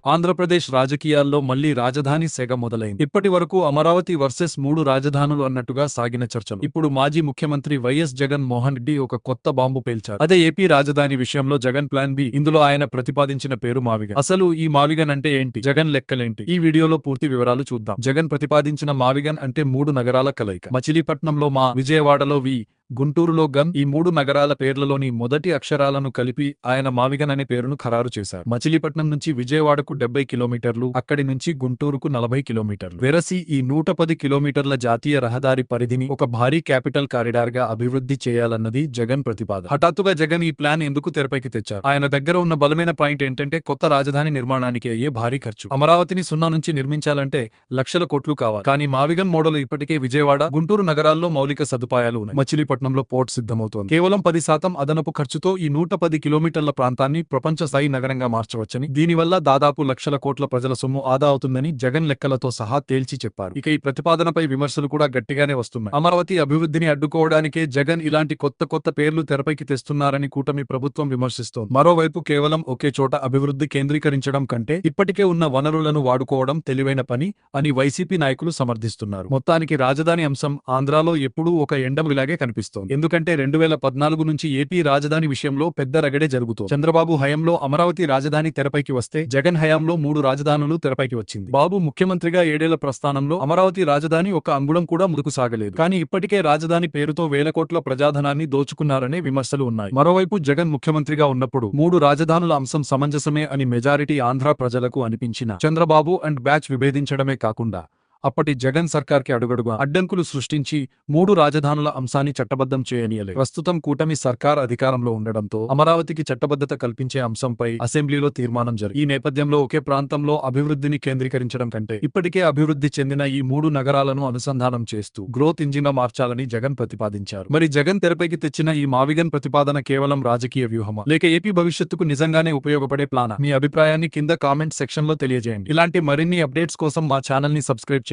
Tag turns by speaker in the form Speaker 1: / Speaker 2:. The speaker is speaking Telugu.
Speaker 1: ఆంధ్రప్రదేశ్ రాజకీయాల్లో మళ్లీ రాజధాని సెగ మొదలైంది. ఇప్పటి వరకు అమరావతి వర్సెస్ 3 రాజధానులు అన్నట్టుగా సాగిన చర్చలు ఇప్పుడు మాజీ ముఖ్యమంత్రి వైఎస్ జగన్ మోహన్ రెడ్డి ఒక కొత్త బాంబు పేల్చారు. అదే ఏపీ రాజధాని విషయంలో జగన్ ప్లాన్ బి. ఇందులో ఆయన ప్రతిపాదించిన పేరు మావిగన్. అసలు ఈ మావిగన్ అంటే ఏంటి, జగన్ లెక్కలేంటి, ఈ వీడియోలో పూర్తి వివరాలు చూద్దాం. జగన్ ప్రతిపాదించిన మావిగన్ అంటే 3 నగరాల కలయిక. మచిలీపట్నంలో మా, విజయవాడలో వి, గుంటూరులో గన్. ఈ 3 నగరాల పేర్లలోని మొదటి అక్షరాలను కలిపి ఆయన మావిగన్ అనే పేరును ఖరారు చేశారు. మచిలీపట్నం నుంచి విజయవాడకు 70 కిలోమీటర్లు, అక్కడి నుంచి గుంటూరుకు 40 కిలోమీటర్లు. వెరసి ఈ 110 కిలోమీటర్ల జాతీయ రహదారి పరిధిని ఒక భారీ క్యాపిటల్ కారిడార్ గా అభివృద్ధి చేయాలన్నది జగన్ ప్రతిపాదన. హఠాత్తుగా జగన్ ఈ ప్లాన్ ఎందుకు తెరపైకి తెచ్చారు? ఆయన దగ్గర ఉన్న బలమైన పాయింట్ ఏంటంటే కొత్త రాజధాని నిర్మాణానికి అయ్యే భారీ ఖర్చు. అమరావతిని 0 నుంచి నిర్మించాలంటే లక్షల కోట్లు కావాలి. కానీ మావిగన్ మోడల్ ఇప్పటికే విజయవాడ, గుంటూరు నగరాల్లో మౌలిక సదుపాయాలు ఉన్నాయి. మచిలీపట్నంలో పోర్ట్ సిద్ధమవుతోంది. కేవలం 10% అదనపు ఖర్చుతో ఈ 110 కిలోమీటర్ల ప్రాంతాన్ని ప్రపంచ స్థాయి నగరంగా మార్చవచ్చని, దీనివల్ల దాదాపు లక్షల కోట్ల ప్రజల సొమ్ము ఆదా అవుతుందని జగన్ లెక్కలతో సహా తేల్చి చెప్పారు. ఇక ఈ ప్రతిపాదనపై విమర్శలు కూడా గట్టిగానే వస్తున్నాయి. అమరావతి అభివృద్ధిని అడ్డుకోవడానికే జగన్ ఇలాంటి కొత్త పేర్లు తెరపైకి తెస్తున్నారని కూటమి ప్రభుత్వం విమర్శిస్తోంది. మరోవైపు కేవలం ఒకే చోట అభివృద్ధి కేంద్రీకరించడం కంటే ఇప్పటికే ఉన్న వనరులను వాడుకోవడం తెలివైన పని అని వైసీపీ నాయకులు సమర్థిస్తున్నారు. మొత్తానికి రాజధాని అంశం ఆంధ్రాలో ఎప్పుడూ ఒక ఎండమిలాగే కనిపిస్తోంది. ఎందుకంటే 2014 నుంచి ఏపీ రాజధాని విషయంలో పెద్ద రగడే జరుగుతోంది. చంద్రబాబు హయాంలో అమరావతి రాజధాని తెరపైకి వస్తే జగన్ హయాంలో 3 రాజధానులు తెరపైకి వచ్చింది. బాబు ముఖ్యమంత్రిగా 7 ఏళ్ల ప్రస్థానంలో అమరావతి రాజధాని ఒక అంగుళం కూడా ముందుకు సాగలేదు. కానీ ఇప్పటికే రాజధాని పేరుతో వేల కోట్ల ప్రజాధనాన్ని దోచుకున్నారనే విమర్శలు ఉన్నాయి. మరోవైపు జగన్ ముఖ్యమంత్రిగా ఉన్నప్పుడు 3 రాజధానుల అంశం సమంజసమే అని మెజారిటీ ఆంధ్ర ప్రజలకు అనిపించిన చంద్రబాబు అండ్ బ్యాచ్ విభేదించడమే కాకుండా అప్పటి జగన్ సర్కార్కి అడుగడుగా అడ్డంకులు సృష్టించి 3 రాజధానుల అంశాన్ని చట్టబద్ధం చేయనీయలేదు. ప్రస్తుతం కూటమి సర్కార్ అధికారంలో ఉండడంతో అమరావతికి చట్టబద్ధత కల్పించే అంశంపై అసెంబ్లీలో తీర్మానం జరిగింది. ఈ నేపథ్యంలో ఒకే ప్రాంతంలో అభివృద్ధిని కేంద్రీకరించడం కంటే ఇప్పటికే అభివృద్ధి చెందిన ఈ 3 నగరాలను అనుసంధానం చేస్తూ గ్రోత్ ఇంజిన్ మార్చాలని జగన్ ప్రతిపాదించారు. మరి జగన్ తెరపైకి తెచ్చిన ఈ మావిగన్ ప్రతిపాదన కేవలం రాజకీయ వ్యూహమా, లేక ఏపీ భవిష్యత్తుకు నిజంగానే ఉపయోగపడే ప్లానా? మీ అభిప్రాయాన్ని కింద కామెంట్ సెక్షన్ లో తెలియజేయండి. ఇలాంటి మరిన్ని అప్డేట్స్ కోసం మా ఛానల్ ని సబ్స్క్రైబ్ చేయండి.